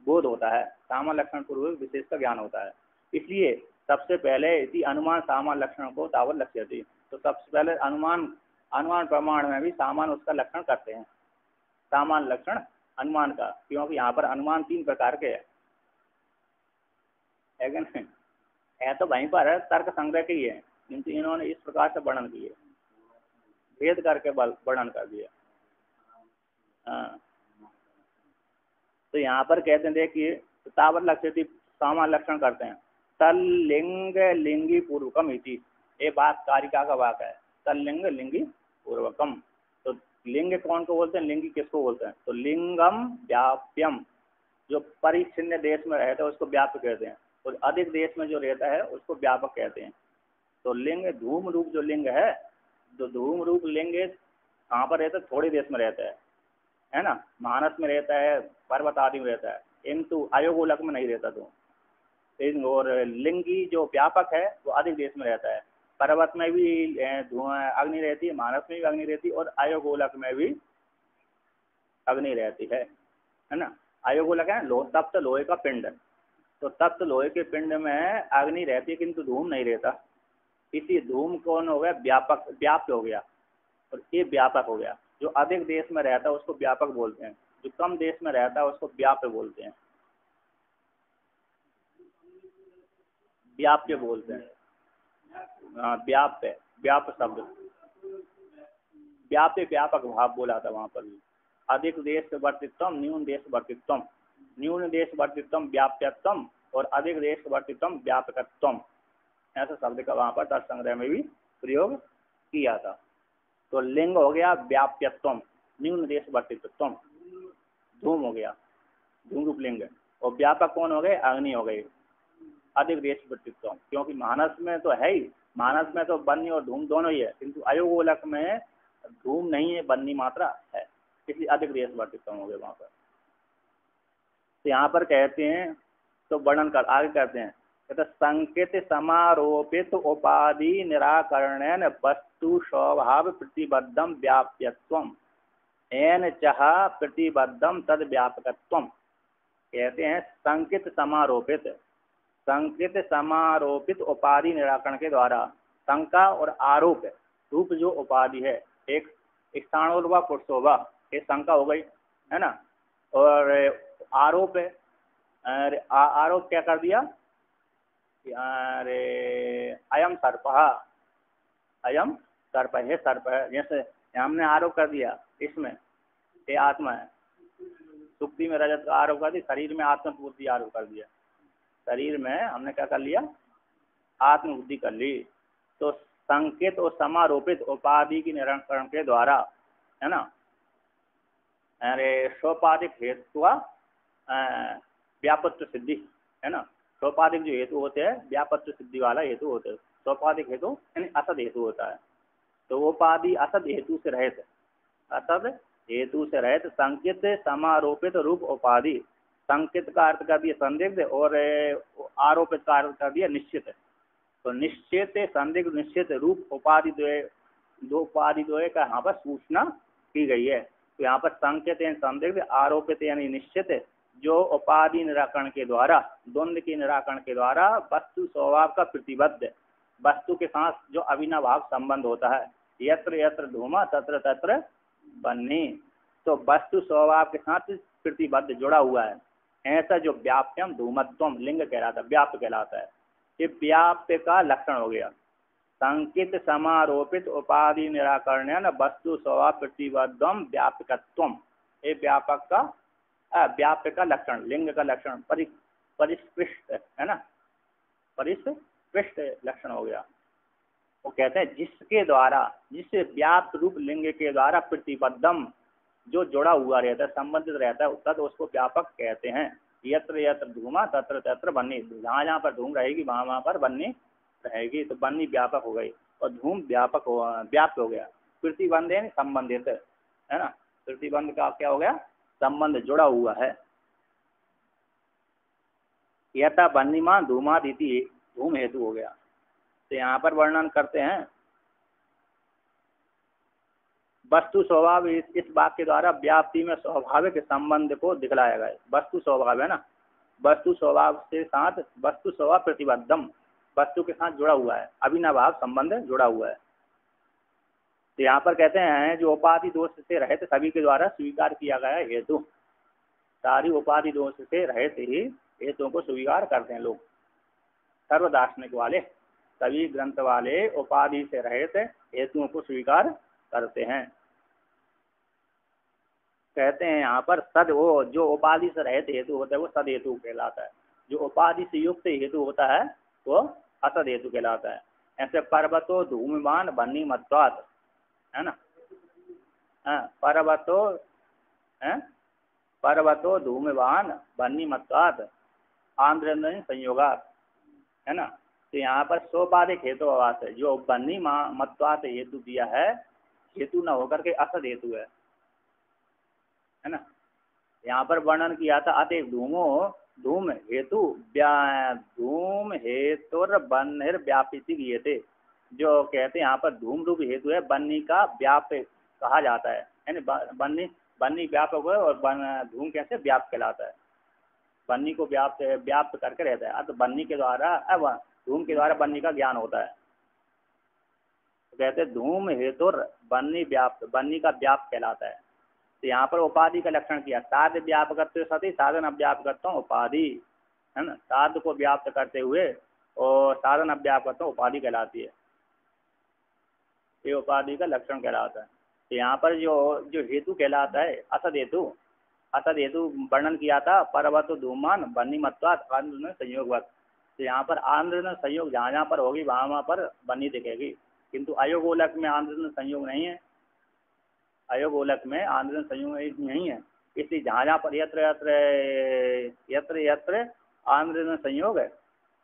A: बोध होता है, सामान्य लक्षण पूर्वक विशेष का ज्ञान होता है। इसलिए सबसे पहले इसी अनुमान सामान्य लक्षण को तावत लक्ष्यति। तो सबसे पहले अनुमान प्रमाण में भी सामान्य उसका लक्षण करते हैं, सामान्य लक्षण अनुमान का, क्योंकि यहाँ पर अनुमान 3 प्रकार के है कि नहीं। है तो वहीं पर है, तर्क संग्रह के ही है, किंतु इन्होंने इस प्रकार से वर्णन किए, भेद करके वर्णन कर दिया। हाँ, तो यहाँ पर कहते हैं देखिए तावत लक्ष्यति सामान्य लक्षण करते हैं। तल्लिंग लिंगी पूर्वकम इति, ये बात कारिका का वाक है, तल्लिंग लिंगी पूर्वकम। तो लिंग कौन को बोलते हैं, लिंगी किसको बोलते हैं। तो लिंगम व्याप्यम, जो परिच्छिन्न देश में रहता है उसको व्याप्य कहते हैं, और अधिक देश में जो रहता है उसको व्यापक कहते हैं। तो लिंग धूम रूप जो लिंग है, जो धूम रूप लिंग कहाँ पर रहता है, थोड़े देश में रहता है ना, मानस में रहता है, पर्वत आदि में रहता है, किंतु आयोगोलक में नहीं रहता। तो और लिंगी जो व्यापक है वो अधिक देश में रहता है, पर्वत में भी अग्नि रहती है, मानस में भी अग्नि रहती है, और आयोगोलक में भी अग्नि रहती है ना। आयोगोलक है तप्त लोहे का पिंड, तो तप्त लोहे के पिंड में अग्नि रहती है किंतु धूम नहीं रहता। इसी धूम कौन हो गया, व्यापक, व्याप्त हो गया, और ये व्यापक हो गया। जो अधिक देश में रहता है उसको व्यापक बोलते हैं, जो कम देश में रहता है उसको व्याप्य बोलते हैं, व्याप्य बोलते हैं। हाँ, व्याप्य, व्याप्य शब्द, व्याप्य व्यापक भाव बोला था वहां पर भी। अधिक देश वर्तित्वम, न्यून देश वर्तित्वम, न्यून देश वर्तित्वम व्याप्यत्वम, और अधिक देश वर्तित्वम व्यापकत्वम, ऐसा शब्द का वहां पर तर्क संग्रह में भी प्रयोग किया था। तो लिंग हो गया व्याप्यत्वम, न्यून देश वर्तित्वम, धूम हो गया, धूम रूप लिंग, और व्यापक कौन हो गए, अग्नि हो गई, अधिक देश वर्तित्वम। क्योंकि मानस में तो है ही, मानस में तो बन्नी और धूम दोनों ही है, किंतु अयोगोलक में धूम नहीं है, बन्नी मात्रा है, इसलिए अधिक देश वर्तित्वम हो गए वहां पर। तो यहाँ पर कहते हैं, तो वर्णन कर आगे करते हैं, कहते संकेत समारोपित उपाधि निराकरणेन वस्तु स्वभाव प्रतिबद्धम व्याप्यत्वम एन चाह प्रतिबद्धम तद व्यापकत्वम। कहते हैं संकेत समारोपित, संकेत समारोपित उपाधि निराकरण के द्वारा शंका और आरोप रूप जो उपाधि है, एक स्थानोर्वा पुरुषोवा, ये शंका हो गई, है ना, और आरोप है, आरोप क्या कर दिया, अरे अयम सर्प, अयम सर्प है, सर्प है, जैसे हमने आरोप कर दिया इसमें ये आत्मा है, सुक्ति में रजत का आरोप कर दिया, शरीर में आत्मबुद्धि आरोप कर दिया, शरीर में हमने क्या कर लिया, आत्मबुद्धि कर ली। तो संकेत और समारोपित उपाधि की निराकरण के द्वारा, है ना, अरे सोपाधिक हेतु व्यापत्व सिद्धि, है ना, सोपाधिक जो हेतु होते हैं व्यापत्व सिद्धि वाला हेतु होते हैं, सोपाधिक हेतु यानी असद हेतु होता है। तो उपाधि असद हेतु से रहित, असद हेतु से रहित संकेत समारोपित रूप उपाधि संकेत का अर्थ कर दिया संदिग्ध और आरोपित का अर्थ कर दिया निश्चित। तो निश्चित संदिग्ध निश्चित रूप उपाधि दो उपाधि द्वय का यहाँ पर सूचना की गई है। तो यहाँ पर संकेत यानी संदिग्ध, आरोपित यानी निश्चित, जो उपाधि निराकरण के द्वारा, द्वंद्व के निराकरण के द्वारा वस्तु स्वभाव का प्रतिबद्ध, वस्तु के साथ जो अविनाभाव संबंध होता है। यत्र यत्र धूमा तत्र तत्र बन्ही, तो वस्तु स्वभाव के साथ प्रतिबद्ध जुड़ा हुआ है, ऐसा जो व्याप्यम धूमत्वम लिंग कहलाता है, व्याप्त कहलाता है। ये व्याप्य का लक्षण हो गया। संकित समारोपित उपाधि निराकरण वस्तु स्वभाव प्रतिबद्धम व्यापकत्वम, ये व्यापक का व्याप्य का लक्षण, लिंग का लक्षण परिस्पृष्ट है ना, परिस्पृष्ट लक्षण हो गया। वो कहते हैं जिसके द्वारा, जिससे व्याप्त रूप लिंग के द्वारा प्रतिबद्धम जो जुड़ा हुआ रहता है, संबंधित रहता है, तद उसको व्यापक कहते हैं। यत्र यत्र धूमा तत्र तत्र बन्नी, जहाँ जहाँ पर धूम रहेगी वहाँ वहाँ पर बन्नी रहेगी, तो बन्नी व्यापक हो गई और धूम व्यापक हो, व्याप्त हो गया। प्रतिबंध यानी संबंधित है ना, प्रतिबंध का क्या हो गया, संबंध जुड़ा हुआ है। यथा बन्नीमान धूमादिति धूम हेतु हो गया। तो यहाँ पर वर्णन करते हैं वस्तु स्वभाव, इस वाक्य के द्वारा व्याप्ति में स्वाभाविक संबंध को दिखलाया गया। वस्तु स्वभाव है ना, वस्तु स्वभाव से साथ वस्तु स्वभाव प्रतिबद्धम, वस्तु के साथ जुड़ा हुआ है, अविनाभाव संबंध जुड़ा हुआ है। तो यहाँ पर कहते हैं जो उपाधि दोष से रहित सभी के द्वारा स्वीकार किया गया हेतु, सारी उपाधि दोष से रहित ही हेतुओं को स्वीकार करते हैं लोग। सर्व दार्शनिक वाले, सभी ग्रंथ वाले उपाधि से रहित हेतुओं को स्वीकार करते हैं। कहते हैं यहाँ पर सद, वो जो उपाधि से रहित हेतु होता है वो सद हेतु कहलाता है, जो उपाधि से युक्त हेतु होता है वो असद हेतु कहलाता है। ऐसे पर्वतो धूमवान बन्नी मत्वात् है ना, पर्वतो धूमवान बन्नी मत्वात् आंध्र संयोगात है ना। तो यहाँ पर सोपाधिक हेतु आवास है, जो बन्नी मत्वात् हेतु दिया है, हेतु न होकर के असद हेतु है ना। यहाँ पर वर्णन किया था अतएव धूमो धूम हेतु धूम हेतुर बन्हिर व्यापिति किए थे, जो कहते हैं यहाँ पर धूम रूप हेतु है, बन्नी का व्याप कहा जाता है, यानी बन्नी व्यापक है और धूम कैसे व्याप्त कहलाता है, बन्नी को व्याप्त करके रहता है। तो बन्नी के द्वारा धूम के द्वारा बन्नी का ज्ञान होता है। तो कहते धूम हेतुर बन्नी व्याप्त, बन्नी का व्याप्त कहलाता है। तो यहाँ पर उपाधि का लक्षण किया, साध व्यापकत्व सती साधन अव्यापकत्व उपाधि है ना, साध को व्याप्त करते हुए और साधन अव्यापकत्व उपाधि कहलाती है, ये उपाधि का लक्षण कहलाता है। तो यहाँ पर जो हेतु कहलाता है असद हेतु वर्णन किया था, पर्वत धूमान बन्नी मत्वात् आंध्र संयोगवत। तो यहाँ पर आंध्र संयोग जहाँ जहाँ पर होगी वहाँ पर बन्नी दिखेगी, किंतु अयोगोलक में आंध्र संयोग नहीं है, अयोगोलक में आंध्र संयोग नहीं है, इसलिए जहाँ जहाँ पर यत्र यत्र आंध्र संयोग है,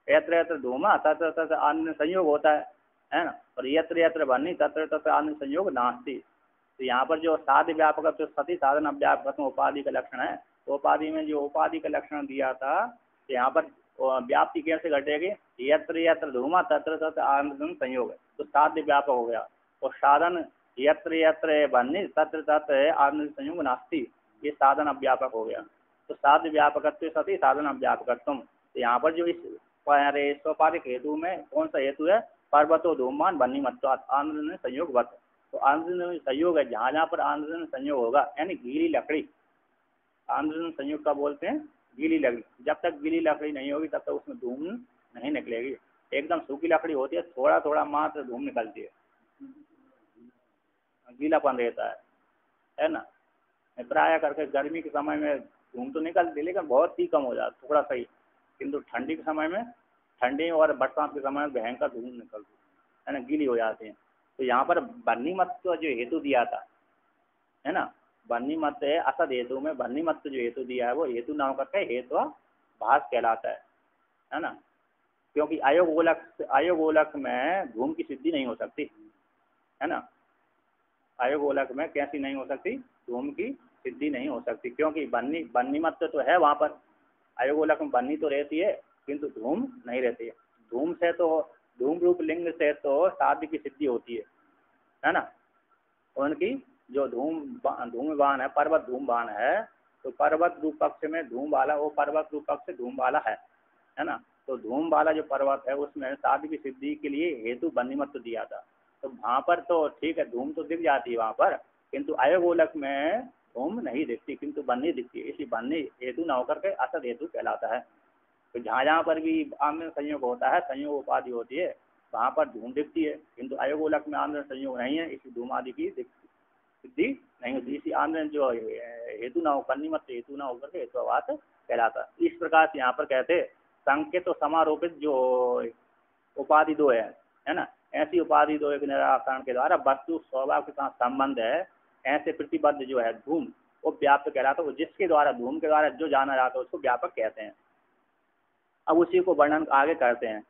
A: यत्र यत्र धूमा तत्र तत्र आंध्र संयोग होता है ना, और यत्र यत्र बन्नी तत्र तत्र आंध्र संयोग नास्ति। तो यहाँ पर जो साध व्यापक सती साधन अव्यापक उपाधि का लक्षण है, तो उपाधि में जो उपाधि का लक्षण दिया था, तो यहाँ पर व्याप्ति कैसे घटेगी, यत्र यत्र धूमा तत्र तत्र आंध्र संयोग है, तो साध्य व्यापक हो गया, और साधन यत्र यत्र बन्नी तत्र तत्र आंध्र संयोग नास्ति, ये साधन अव्यापक हो गया। तो साध्य व्यापकत्व सती साधन अव्यापकत्व। तो यहाँ पर जो इस सोपाधिक हेतु में कौन सा हेतु है, पर्वतो धूमान बन्नी मत्वात् आंध्र संयोग वत। तो आंध्र संयोग है, जहाँ जहाँ पर आंध्र संयोग होगा, यानी गीली लकड़ी, आंध्र संयोग का बोलते हैं गीली लकड़ी, जब तक गीली लकड़ी नहीं होगी तब तक उसमें धूम नहीं निकलेगी। एकदम सूखी लकड़ी होती है, थोड़ा थोड़ा मात्र धूम निकलती है, गीलापन रहता है ना। प्राय करके गर्मी के समय में धूम तो निकलती है लेकिन बहुत ही कम हो जाता, थोड़ा सही, किंतु ठंडी के समय में, ठंडी और बरसात के समय में भयंकर धूम निकलती है ना, गीली हो जाती है। तो यहाँ पर बन्नी मत जो हेतु दिया था है ना, बन्नी मत असद हेतु में बन्नी मत जो हेतु दिया है वो हेतु ना होकर के हेतु भास कहलाता है ना, क्योंकि अयोगोलक में धूम की सिद्धि नहीं हो सकती है ना, अयोगोलक में कैसी नहीं हो सकती, धूम की सिद्धि नहीं हो सकती, क्योंकि बन्नी मत तो है वहाँ पर, अयोगोलक में बन्नी तो रहती है किंतु धूम नहीं रहती है। धूम से तो धूम रूप लिंग से तो साध्य की सिद्धि होती है ना। उनकी जो धूमवान है, पर्वत धूमवान है, तो पर्वत रूप पक्ष में धूम वाला, वो पर्वत रूप पक्ष धूम वाला है ना। तो धूम वाला जो पर्वत है उसमें साध्य की सिद्धि के लिए हेतु बन्नीमत्व दिया था। तो वहाँ पर तो ठीक है, धूम तो दिख जाती है वहाँ पर, किंतु अयोगोलक में धूम नहीं दिखती किंतु बन्नी दिखती है। इसी बन्नी हेतु न होकर के असद हेतु कहलाता है। तो जहाँ जहाँ पर भी आम्र संयोग होता है, संयोग उपाधि होती है, वहाँ पर धूम दिखती है, किंतु अयोगोलक में आम्र संयोग नहीं है, इसी धूम आदि की सिद्धि नहीं होती। इसी आम्र जो हेतु ना हो, बन्नीमत्व हेतु ना होकर के हेतुवाद कहलाता है। इस प्रकार से यहाँ पर कहते संकेत तो समारोपित जो उपाधि दो है ना, ऐसी उपाधि दो एक निराकरण के द्वारा वस्तु स्वभाव के साथ संबंध है, ऐसे प्रतिबद्ध जो है धूम वो व्यापक कहलाता है। जिसके द्वारा धूम के द्वारा जो जाना जाता है उसको व्यापक कहते हैं। अब उसी को वर्णन आगे करते हैं।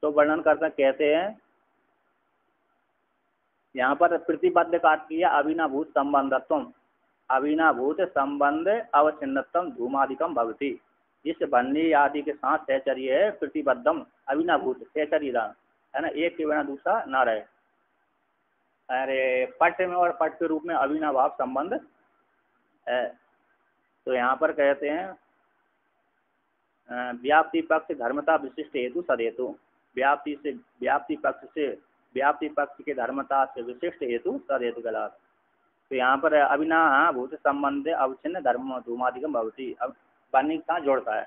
A: तो वर्णन करते कहते हैं यहाँ पर प्रतिबद्ध काट किया अविनाभूत संबंधत्व, अविनाभूत संबंध अवच्छिन्नत्वम धूमादिकम भवति। इस बन्नी आदि के साथ सहचर्य है प्रतिबद्धम अविनाभूत सहचर्यदान है ना, एक के बिना दूसरा ना रहे। अरे पट में और पट के रूप में अविनाभाव संबंध है। तो यहाँ पर कहते हैं व्याप्ति पक्ष धर्मता विशिष्ट हेतु सदहेतु, व्याप्ति पक्ष के धर्मता से विशिष्ट हेतु सदहेतु कहलाता। तो यहाँ पर अविनाभूत संबंध अवच्छिन्न धर्म धूमादिकम भवति, अब बन्नी कहाँ जोड़ता है,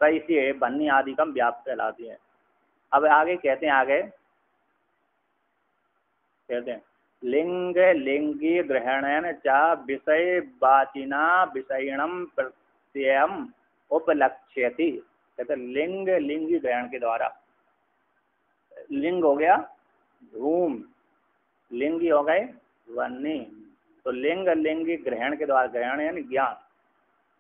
A: तो इसलिए बन्नी आदिकम व्याप्त कहलाती है। अब आगे कहते हैं लिंग लिंगी ग्रहणेन च विषय वाचिना विषयणम प्रत्ययम उपलक्ष्यति। कहते लिंग लिंगी ग्रहण के द्वारा, लिंग हो गया धूम, लिंगी हो गए बन्नी, तो लिंग लिंगी ग्रहण के द्वारा, ग्रहण यानी ज्ञान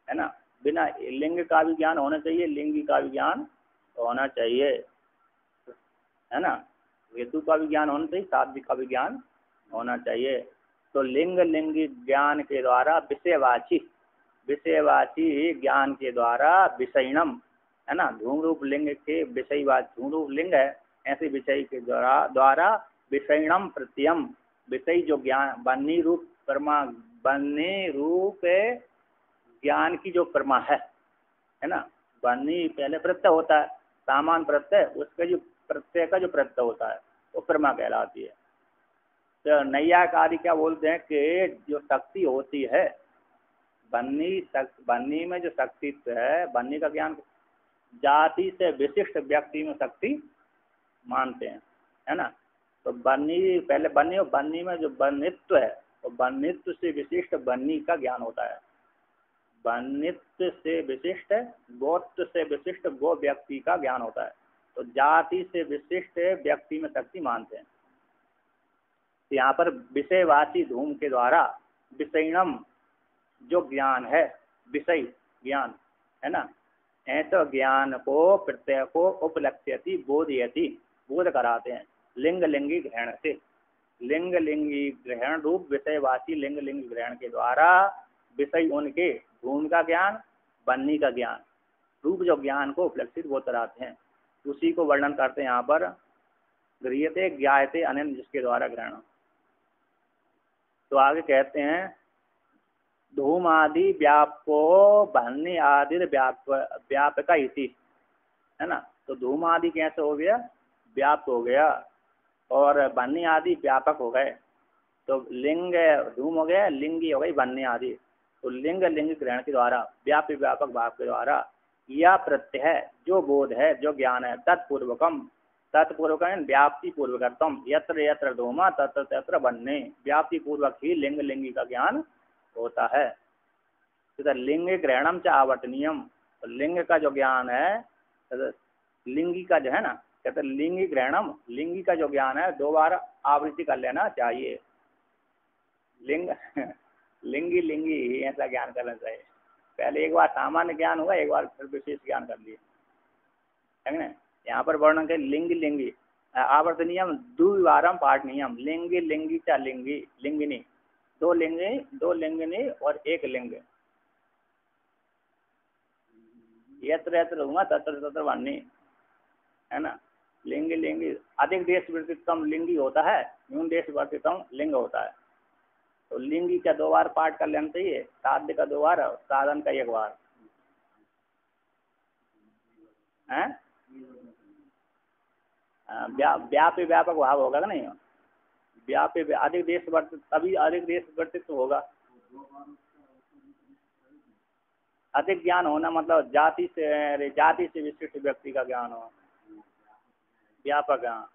A: है ना, बिना लिंग का भी ज्ञान होना चाहिए, लिंगी का भी ज्ञान होना चाहिए है ना, हेतु का भी ज्ञान होना चाहिए, साध्य का भी ज्ञान होना चाहिए। तो लिंग लिंगी ज्ञान के द्वारा विषयवाची ज्ञान के द्वारा विषयणम है ना, धूम रूप लिंग के विषयवाची, धूम रूप लिंग है ऐसे विषय के द्वारा विषयणम प्रत्ययम, विषय जो ज्ञान बन्नी रूप ज्ञान की जो प्रमा है ना, बन्नी पहले प्रत्यय होता है, सामान प्रत्यय, उसके जो प्रत्यय का जो प्रत्यय होता है वो प्रमा कहलाती है। तो नैयायिक क्या बोलते हैं कि जो शक्ति होती है बन्नी में जो शक्तित्व है, बन्नी का ज्ञान जाति से विशिष्ट व्यक्ति में शक्ति मानते हैं है ना। तो बन्नी पहले बन्नी में जो बन्नित्व है, तो बन्नित्व से विशिष्ट बन्नी का ज्ञान होता है, बन्नित्व से विशिष्ट गोत्व से विशिष्ट गो व्यक्ति का ज्ञान होता है। तो जाति से विशिष्ट व्यक्ति में शक्ति मानते हैं। तो यहाँ पर विषयवाची धूम के द्वारा विषयणम जो ज्ञान है, विषय ज्ञान है ना, ऐसे ज्ञान को प्रत्यय को उपलक्ष्यति बोधयति, बोध कराते हैं लिंग लिंगी ग्रहण से। लिंग लिंगी ग्रहण रूप विषयवाची लिंग लिंगी ग्रहण के द्वारा विषय उनके धूम का ज्ञान, बन्नी का ज्ञान रूप जो ज्ञान को उपलक्षित वो कराते हैं। उसी को वर्णन करते हैं यहाँ पर गृह्यते ज्ञायते अनन्य, जिसके द्वारा ग्रहण। तो आगे कहते हैं धूम आदि व्यापको बन्नी आदि व्यापका इति है ना। तो धूम आदि कैसे हो गया, व्याप्त हो गया, और बन्नी आदि व्यापक हो गए। तो लिंग धूम हो गया, लिंगी हो गई बन्नी आदि। तो लिंग लिंग ग्रहण के द्वारा व्यापी व्यापक भाव के द्वारा यह प्रत्यय जो बोध है, जो ज्ञान है, तत्पूर्वकम व्याप्ति पूर्वकत्म यत्र यत्र धूमा तत्र तत्र बन्ने, व्याप्ति पूर्वक ही लिंग लिंगी का ज्ञान होता है। तो लिंग ग्रहणम च आवर्तनीयम, तो लिंग का जो ज्ञान है, तो लिंगी का जो है ना, कहते लिंगी ग्रहणम, लिंगी का जो ज्ञान है 2 बार आवृत्ति कर लेना चाहिए। लिंगी लिंगी ऐसा ज्ञान करना चाहिए। पहले एक बार सामान्य ज्ञान हुआ, एक बार फिर विशेष ज्ञान कर लिए, है ना। यहाँ पर वर्णन के लिंग लिंगी आवर्तनीयम द्विवारम पाठनीयम, लिंगी लिंगी चा लिंगी लिंगिनी, दो लिंगिनी और एक लिंग। यत्र यत्र हुआ तत्र तत्र वन्नी, है ना। लिंग लिंगी अधिक देश वर्तितम लिंगी होता है, न्यून देश वर्तितम लिंग होता है। तो लिंगी का 2 बार पाठ कर लेना चाहिए, साध्य का 2 बार, साधन का 1 बार है। व्यापी व्यापक भाव होगा कि नहीं, व्यापी अधिक देश वर्तित, तभी अधिक देश वर्तित्व होगा। अधिक ज्ञान होना मतलब जाति से विशिष्ट व्यक्ति का ज्ञान हो, व्यापक। हाँ,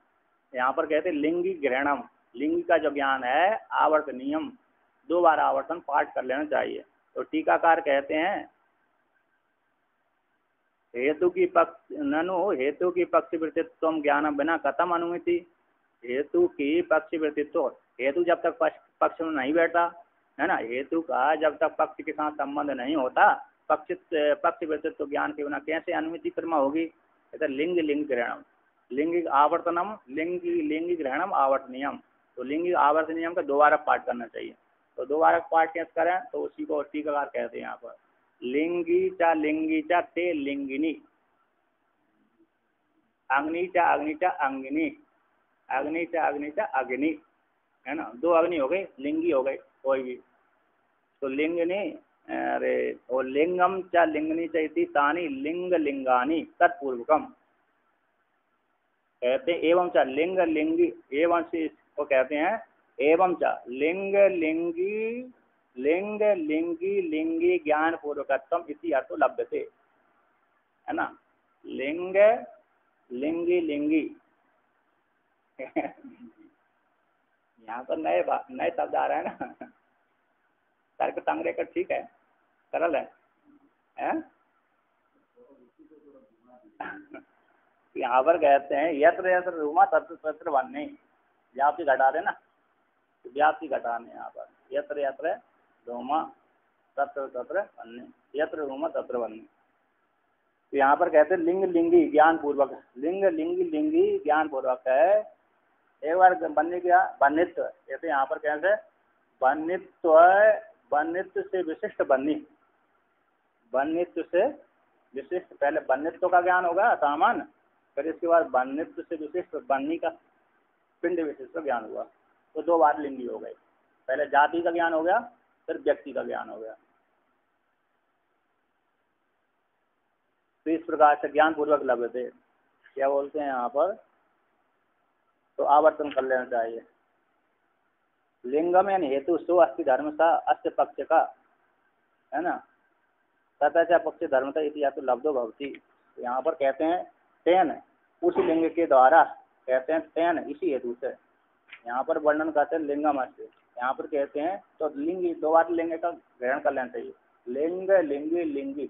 A: यहाँ पर कहते लिंगी ग्रहणम, लिंगी का जो ज्ञान है आवर्त नियम, 2 बार आवर्तन पाठ कर लेना चाहिए। तो टीकाकार कहते हैं हेतु की पक्ष ननु हेतु की पक्ष वृत्तित्व ज्ञान बिना कथम अनुमिति। हेतु की पक्ष वृत्तित्व, हेतु जब तक पक्ष में नहीं बैठा, है ना, हेतु का जब तक पक्ष के साथ संबंध नहीं होता, पक्ष वृत्तित्व ज्ञान के बिना कैसे अनुमिति क्रमा होगी। कहते लिंग लिंग ग्रहणम, लिंगिक आवर्तनम, लिंगी ग्रहणम आवर्तनियम। तो लिंगिक आवर्त नियम का 2 बार पाठ करना चाहिए। तो 2 बार पाठ कैसे करें, तो उसी को टीकाकार कहते हैं यहाँ पर लिंगी चा ते लिंगिनी, अग्नि चा अंगिनी, अग्नि चा अग्नि, है ना। 2 अग्नि हो गई, लिंगी हो गई कोई भी। तो लिंगिनी, अरे और लिंगम चा लिंगनी चैती तानी लिंग लिंगानी तत्पूर्वकम। कहते हैं एवं चा लिंग लिंगी, एवं से इसको कहते हैं एवं चा लिंग लिंगी लिंगी ज्ञान पूर्वकत्वम इसी अर्थ लभ्यते, है ना। लिंग लिंगी लिंगी यहाँ पर नए शब्द आ रहे हैं ना। तर्क तंगरे का ठीक है, सरल है, यहाँ पर कहते हैं यत्र यत्र रूमा तत्र तत्र वन्नी, व्याप्ति घटा देना, व्याप्ति घटाने यहाँ पर यत्र यत्र रूमा तत्र तत्र वन्नी, यत्र रूमा तत्र वन्नी। तो यहाँ पर कहते हैं लिंग लिंगी ज्ञान पूर्वक, लिंग लिंगी लिंगी ज्ञान पूर्वक है। एक बार बनने क्या बन्नित्व, जैसे यहाँ पर कहते हैं बन्नित्व से विशिष्ट बन्नी, बन्नित्व से विशिष्ट, पहले बन्नित्व का ज्ञान होगा सामान्य, फिर इसके बाद बन्नित्व से विशिष्ट बन्नी का पिंड विशिष्ट ज्ञान हुआ। तो 2 बार लिंगी हो गई, पहले जाति का ज्ञान हो गया, फिर व्यक्ति का ज्ञान हो गया। तो इस प्रकार से ज्ञान पूर्वक लभ्यते, क्या बोलते हैं यहाँ पर, तो आवर्तन कर लेना चाहिए। लिंगम यानी हेतु सो अस्थि धर्म सा अस्य पक्ष का, है ना, तथा पक्ष धर्मता इतिहास लब्धो भवती। यहाँ पर कहते हैं तेन, उस लिंग के द्वारा, कहते हैं तेन इसी हेतु से, यहाँ पर वर्णन करते हैं लिंगम अस्थि, यहाँ पर कहते हैं तो लिंगी 2 बार लिंग का ग्रहण कर लेना चाहिए। लिंग लिंगी लिंगी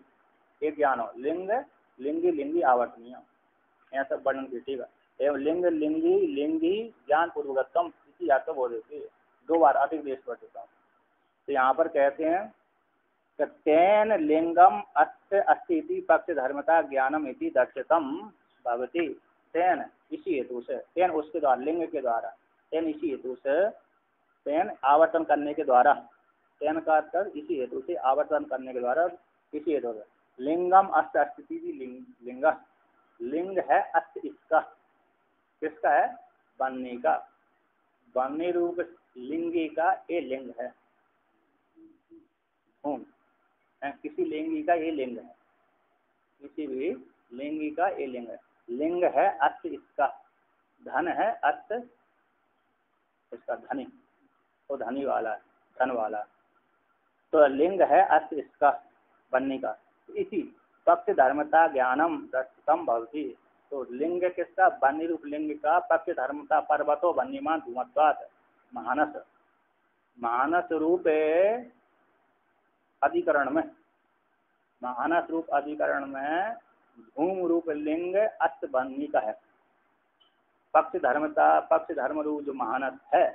A: एक ज्ञान हो, लिंग लिंगी लिंगी आवर्तनीय, यहाँ सब वर्णन की, ठीक है। एवं लिंग लिंगी लिंगी ज्ञान पूर्वकत्म इसी अर्थ बोल देती है, 2 बार अधिक देश पर चुका। तो यहाँ पर कहते हैं तेन लिंगम अस्य अस्ति पक्ष धर्मता ज्ञानम इति दर्शितम भवति। तेन इसी हेतु से, तेन उसके द्वारा, लिंग के द्वारा, तेन इसी हेतु से, तेन आवर्तन करने के द्वारा, तेन का अर्थ इसी हेतु से, आवर्तन करने के द्वारा, इसी हेतु से। लिंगम अस्त अस्ति लिंग, लिंग है अस्त इसका, किसका है, बन्नी का, बन्नी रूप लिंगी का ये लिंग है, किसी लिंगी का ये लिंग है, किसी भी लिंगी का ये लिंग है। लिंग है अस्त इसका, धन है अस्त इसका, धनी, तो धनी वाला, धन वाला। तो लिंग है अस्त इसका, बन्नी का, इसी पक्ष धर्मता ज्ञानम दर्शितम भवति। तो लिंग किसका, बन्नी रूप लिंग का पक्ष धर्मता पर्वतो बन्नीमान धूमत्वात्, महानस, महानस रूप अधिकरण में, महानस रूप अधिकरण में धूम रूप लिंग अस्त बन्नी का है। पक्ष धर्मता, पक्ष धर्म रूप जो महानस है,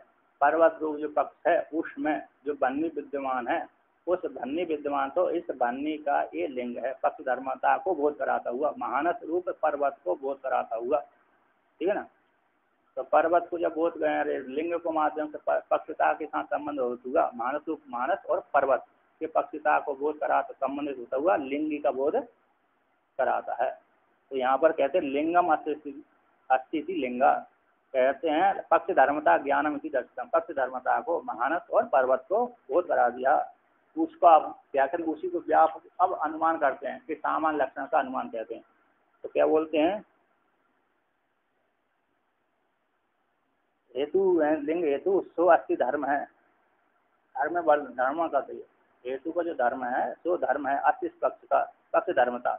A: पर्वत रूप जो पक्ष है, उसमें जो बन्नी विद्यमान है, उस बन्नी विद्यमान, तो इस बन्नी का ये लिंग है, पक्ष धर्मता को बोध कराता हुआ, महानस रूप पर्वत को बोध कराता हुआ, ठीक है ना। तो पर्वत को जब बोध गए, अरे लिंग को माध्यम से पक्षता के साथ संबंध होता, मानस और पर्वत के पक्षता को बोध करा तो संबंधित होता हुआ लिंग का बोध कराता है। तो यहाँ पर कहते हैं लिंगम अस्थिति लिंगा, कहते हैं पक्ष धर्मता ज्ञानम इति दर्शनम, पक्ष धर्मता को मानस और पर्वत को बोध करा दिया। उसको अब व्याकरण उसी को व्याप अब अनुमान करते हैं कि सामान्य लक्षण का अनुमान कहते हैं। तो क्या बोलते हैं, हेतु लिंग हेतु सो अस्थि धर्म है, धर्म धर्म का तो हेतु का जो धर्म है सो धर्म है अस्थि पक्ष का, पक्ष धर्मता,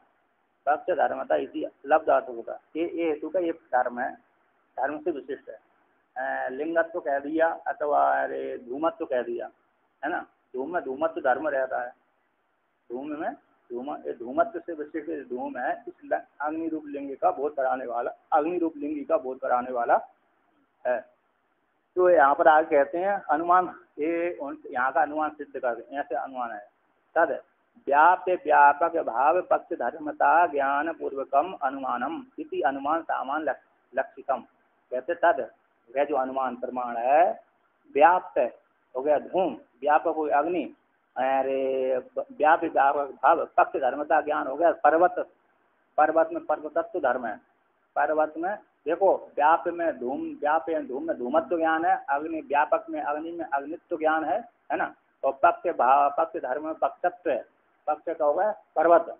A: पक्ष धर्मता इसी लब्ध धातु होगा, ये हेतु का ये धर्म है, धर्म से विशिष्ट है। लिंगत्व तो कह दिया अथवा अरे धूमत्व तो कह दिया है ना, धूम में धूमत्व धर्म रहता है, धूम में धूमत्व से विशिष्ट धूम है, इस अग्नि रूप लिंग का बोध कराने वाला, अग्नि रूप लिंग का बोध कराने वाला है। तो यहाँ पर आगे कहते हैं अनुमान, ये यहाँ का अनुमान सिद्ध कर, ऐसे अनुमान है तद व्याप्य व्यापक भाव पक्ष धर्मता ज्ञान पूर्वकम अनुमानम इति अनुमान सामान लक्षिकम, कहते तद वह जो अनुमान प्रमाण है व्याप्त हो गया धूम, व्यापक हो गया अग्नि, अरे व्याप्य व्यापक भाव पक्ष धर्मता ज्ञान हो गया पर्वत, पर्वत में पर्वतत्व धर्म है, पर्वत में देखो व्याप्य में धूम, व्याप्य धूम में धूमत्व ज्ञान है, अग्नि व्यापक में अग्नि में अग्नित्व ज्ञान है ना। और पक्ष भाव पक्ष धर्म में पक्षत्व है, पक्ष का होगा पर्वत,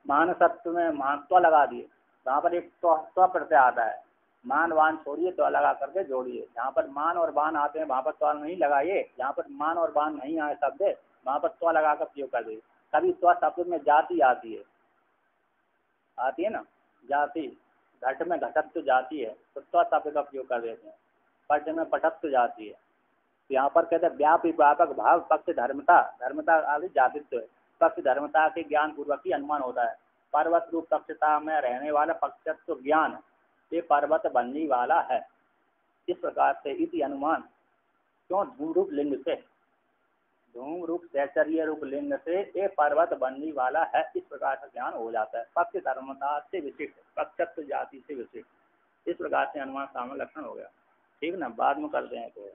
A: मानसत्व में महत्व लगा दिए, जहाँ पर एक स्व प्रत्यय आता है, मान वान छोड़िए तो लगा करके जोड़िए, जहाँ पर मान और बान आते हैं वहाँ पर स्व नहीं लगाइए, जहाँ पर मान और बान नहीं आए शब्द वहाँ पर स्व लगा कर प्रयोग कर दिए। कभी स्व शब्द में जाति आती है ना, जाति, घट में घटत्व जाती है तो स्व शब्द का प्रयोग कर देते हैं, पट में पटत्व जाती है। तो यहाँ पर कहते हैं व्यापी व्यापक भाव पक्ष धर्मता, धर्मता आदि जातित्व है, पक्ष धर्मता के ज्ञान पूर्वक ही अनुमान होता है। पर्वत रूप पक्षता में रहने वाला पक्षत्व ज्ञान ये पर्वत बनने वाला है, इस प्रकार से इति अनुमान, क्यों धूम रूप लिंग से, धूम रूप सहचर्य रूप लिंग से ये पर्वत बनने वाला है, इस प्रकार का ज्ञान हो जाता है। पक्ष धर्मता से विशिष्ट, पक्षत्व जाति से विशिष्ट, इस प्रकार से अनुमान सामान्य लक्षण हो गया। ठीक ना, बाद में करते हैं तो